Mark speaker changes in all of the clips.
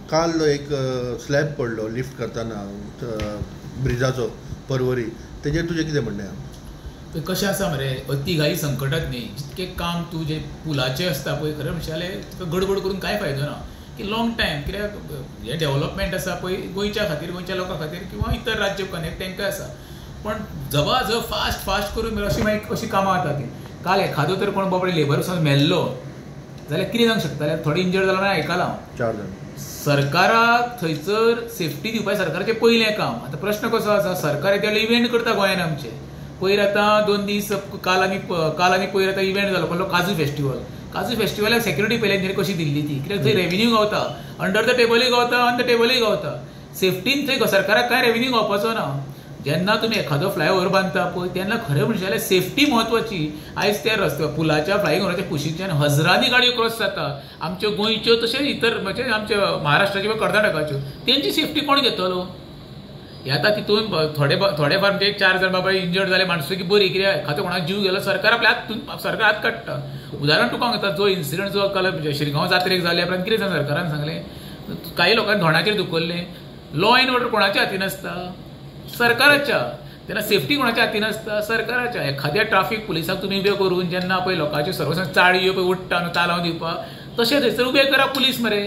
Speaker 1: काल एक स्लॅब पडलो लिफ्ट करताना ब्रिजाचो परवरी, तेजेर तुजें कितें म्हणणें आहा?
Speaker 2: कशें आसा मरे, अतिघाई संकटात न्ही. जितकें काम तूं जे पुलाचें आसता पळय, खरें म्हणचे जाल्यार तुका गडबड करून कांय फायदो ना. की लॉंग टायम, कित्याक हें डेव्हलपमेंट आसा पळय गोंयच्या खातीर, गोंयच्या लोकां खातीर किंवा इतर राज्य कनेक्ट तांकां आसा. पण जबाजब फास्ट करून अशी कामां जाता ती. काल एखादो तर कोण बाबडे लेबर वचून मेल्लो जाल्यार कितें जावंक शकतालें, थोडे इंजर्ड जालो म्हण आयकलां हांव.
Speaker 1: 4 जाण.
Speaker 2: सरकाराक थंयसर सेफ्टी दिवपाचें सरकाराचें पयलें काम. आतां प्रश्न कसो आसा, सरकार येते इव्हेंट करता गोंयांत आमचे. पयर आतां 2 दीस काल आनी पयर आतां इव्हेंट जालो कसलो, काजू फेस्टिवलाक सेक्युरिटी पयलें कशी दिल्ली ती, कित्याक थंय रेव्हेन्यू गावता, अंडर द टेबलूय गावता, ऑन द टेबलूय गावता. सेफ्टीन थंय सरकाराक कांय रेव्हेन्यू गावपाचो ना. जेन्ना तुमी एखादो फ्लायओव्हर बांदता पळय तेन्ना खरें म्हणचे जाल्यार सेफ्टी म्हत्वाची. आयज त्या रस्त्या पुलाच्या फ्लायिंग ओव्हराच्या कुशीच्यान हजारांनी गाडयो क्रॉस जाता, आमच्यो गोंयच्यो तशेंच इतर म्हणजे आमच्या महाराष्ट्राच्यो वा कर्नाटकाच्यो. तेंची सेफ्टी कोण घेतलो? हे आतां तितून थोडे फार म्हणजे 4 जाण बाबा इंजर्ड जाले माणसो की बरी, कित्याक एखादो कोणाक जीव गेलो सरकार आपल्या सरकार हात काडटा. उदाहरण तुका हांव घेता, जो इन्सिडंट जो काल शिरगांव जात्रेक जाले उपरांत कितें जालें सरकारान सांगलें, काही लोकांनी धोंडाचेर धुकल्लें. लॉ एंड ऑर्डर कोणाच्या हातीन आसता? सरकाराच्या. तेन्ना सेफ्टी कोणाच्या हातीन आसता? सरकाराच्या. एखाद्या ट्राफीक पुलिसाक तुमी उबे करून जेन्ना पळय लोकांच्यो सर्वसाधारण चाळयो पळय उडटा न्हू चालाव दिवपाक, तशें थंयसर उबे करा पुलीस मरे.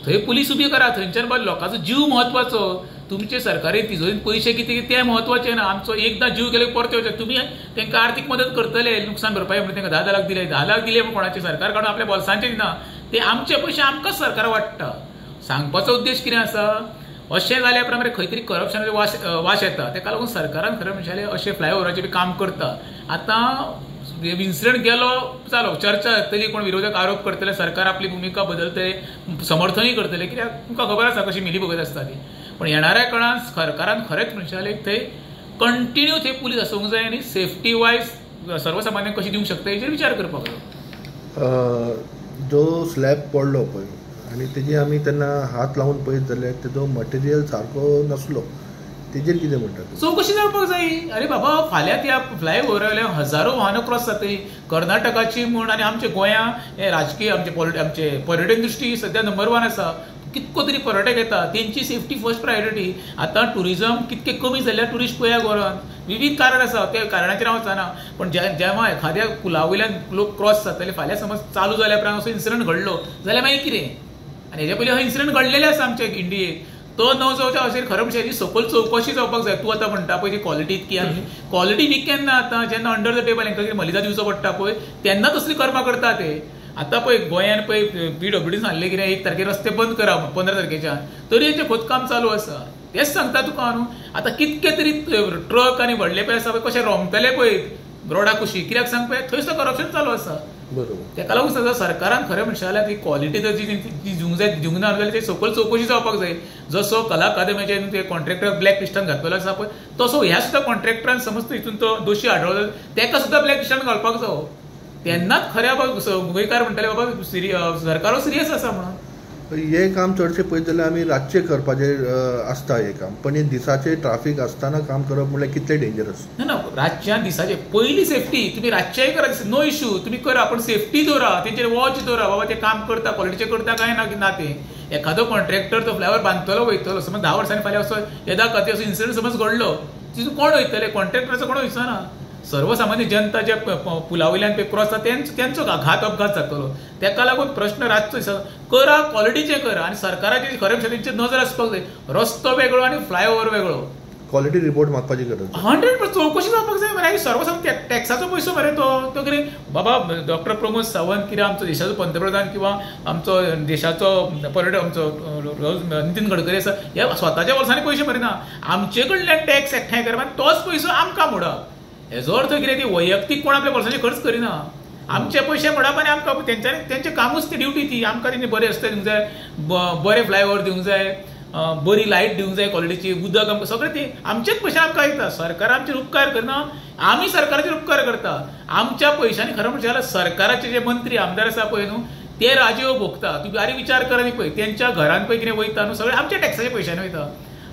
Speaker 2: थंय पुलीस उबी करा. थंयच्यान बाबा लोकांचो जीव म्हत्वाचो. तुमचे सरकारी तिजोरीन पयशे कितें तें म्हत्वाचें ना. आमचो एकदां जीव गेलो परत येवचे. तुमी तांकां आर्थीक मदत करतले, नुकसान भरपाई म्हणून तांकां 10 लाख दिले. 10 लाख दिले म्हण कोणाचे सरकार काडून आपल्या बोल्सांचे दिना, ते आमचे पयशे आमकांच सरकार वाडटा. सांगपाचो उद्देश कितें आसा, अशें जाल्या प्रमाणे खंय तरी करप्शनाचो वास येता. ताका लागून सरकारान खरें म्हणचे जाल्यार अशें फ्लायओव्हराचें बी काम करता. आतां इन्सिडंट गेलो जालो, चर्चा जातली, कोण विरोधक आरोप करतले, सरकार आपली भुमिका बदलतले, समर्थनूय करतले, कित्याक तुमकां खबर आसा कशी मिलीभगत आसता ती. पण येणाऱ्या काळात सरकारान खरेंच म्हणचे जाल्यार थंय कंटिन्यू थंय पुलीस आसूंक जाय आनी सेफ्टी वायज सर्वसामान्यांक कशी दिवंक शकता हेचेर विचार करपाक जाय.
Speaker 1: जो स्लॅब पडलो पळय आनी तेजी आमी तेन्ना हात लावन पळयत जाल्यार तेजो मटेरियल सारको नासलो, तेजेर कितें म्हणटा?
Speaker 2: चवकशी जावपाक जाय. अरे बाबा, फाल्यां त्या फ्लायओव्हर वयल्यान हजारो वाहनां क्रॉस जाताय. कर्नाटकाची म्हण आनी आमच्या गोंयां हे राजकीय आमचे पर्यटन दृश्टी सद्या नंबर 1 आसा. कितको तरी पर्यटक येता, तेंची सेफ्टी फर्स्ट प्रायोरिटी. आतां टुरिजम कितकें कमी जाल्यार टुरिस्ट पळया गोंयांत. विविध कारण आसा, त्या कारणाचेर हांव वचना. पण जेव्हा एखाद्या पुला वयल्यान लोक क्रॉस जातले, फाल्यां समज चालू जाल्या उपरांत असो इन्सिडंट घडलो जाल्यार मागीर कितें? आनी हेजे पयलीं हो इन्सिडंट घडलेले आसा आमच्या इंडियेक. तो न जावच्या अशें खरें म्हणजे सकयल चवकशी जावपाक जाय. तूं आतां म्हणटा पळय ती क्वॉलिटी इतकी आनी क्वॉलिटी वीक केन्ना आता, जेन्ना अंडर द टेबल हांकां कितें मलिदा दिवचो पडटा पळय तेन्ना तसली कर्मां करता ते. आतां पळय गोंयान पळय PWD सांगलें कितें 1 तारखेर रस्ते बंद करा 15 तारखेच्यान, तरी हेचें खोदकाम चालू आसा. तेच सांगता तुका न्हू. आतां कितके तरी ट्रक आनी व्हडले पळय आसा पळय कशे रोमतले पळय रोडा कुशी, कित्याक सांग पळय थंयसर करप्शन चालू आसा.
Speaker 1: बरोबर.
Speaker 2: ताका लागून सगळं सरकारान खरें म्हणचे जाल्यार ती क्वॉलिटी जर जी दिवंक जाय दिवंक ना जाल्यार ते सकयल चवकशी जावपाक जाय. जसो कला अकादमीचे ते कॉन्ट्रॅक्टर ब्लॅक लिस्टान घातलेलो आसा पळय, तसो ह्या सुद्दां कॉन्ट्रॅक्टरान समज हितून तो दोशी आढळलो ताका सुद्दां ब्लॅक लिस्टान घालपाक जावो. तेन्नाच खऱ्या गोंयकार म्हणटले बाबा सरकारो सिरियस आसा म्हणून.
Speaker 1: हे काम चडशें पळयत जाल्यार आमी रातचे करपाचें आसता हें काम, पण हे दिसाचें ट्राफीक आसतना काम करप म्हणल्यार कितलें डेंजरस?
Speaker 2: ना रातच्या दिसाचें पयली सेफ्टी तुमी रातचेय करा, नो इश्यू, तुमी करा, पण सेफ्टी दवरा, तेचेर वॉच दवरा. बाबा ते काम करता क्वॉलिटीचें करता काय ना ते. एखादो कॉन्ट्रॅक्टर तो फ्लायओव्हर बांदतलो वयतलो, समज 10 वर्सांनी फाल्यां असो येदा खातीर असो इन्सिडंट समज घडलो, तितून कोण वयतले? कॉन्ट्रॅक्टराचो कोण वयचो ना. सर्वसामान्य जनता जे पुला वयल्यान क्रॉस जाता तेंचो घात अपघात जातलो. ताका लागून प्रश्न रातचो करा, क्वॉलिटीचें करा. आनी सरकाराची खरें तेंची नजर आसपाक जाय. रस्तो वेगळो आनी फ्लायओव्हर वेगळो.
Speaker 1: क्वॉलिटी रिपोर्ट मागपाची गरज
Speaker 2: 100% चवकशी जावपाक जाय मरे. सर्वसामान्य टॅक्साचो पयसो मरे तो कितें बाबा डॉक्टर प्रमोद सावंत कितें आमचो देशाचो पंतप्रधान किंवा आमचो देशाचो पर्यटक आमचो नितीन गडकरी आसा, हे स्वताच्या वर्सांनी पयशे मरिना. आमचे कडल्यान टॅक्स एकठांय करप तोच पयसो आमकां मोडप. हेजो अर्थ कितें ती वैयक्तीक कोण आपल्या वर्सांचे खर्च करिना. आमचे पयशे मोडप आनी आमकां तेंचे कामूच ती ड्युटी ती. आमकां तेंचे बरे रस्ते दिवंक जाय, बरे फ्लायओव्हर दिवंक जाय, बरी लायट दिवंक जाय क्वॉलिटीची, उदक आमकां सगळें ती आमचेच पयशे आमकां येता. सरकार आमचेर उपकार करना, आमी सरकाराचेर उपकार करता. आमच्या पयशांनी खरें म्हणचे जाल्यार सरकाराचे जे मंत्री आमदार आसा पळय न्हू ते राजयो भोगता. तुमी आनी विचार करा न्ही पळय तेंच्या घरान पळय कितें वयता न्हू सगळें आमच्या टॅक्साच्या पयशांनी वयता.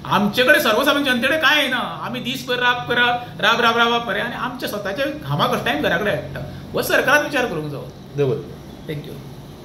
Speaker 2: आमचे कडेन सर्वसामान्य जनते कडेन कांय येना. आमी दीसभर राब मरे आनी आमच्या स्वताच्या घामा कश्टांनी घरा कडेन हाडटा. हो सरकारान विचार करूंक जावो.
Speaker 1: देव
Speaker 2: थँक्यू.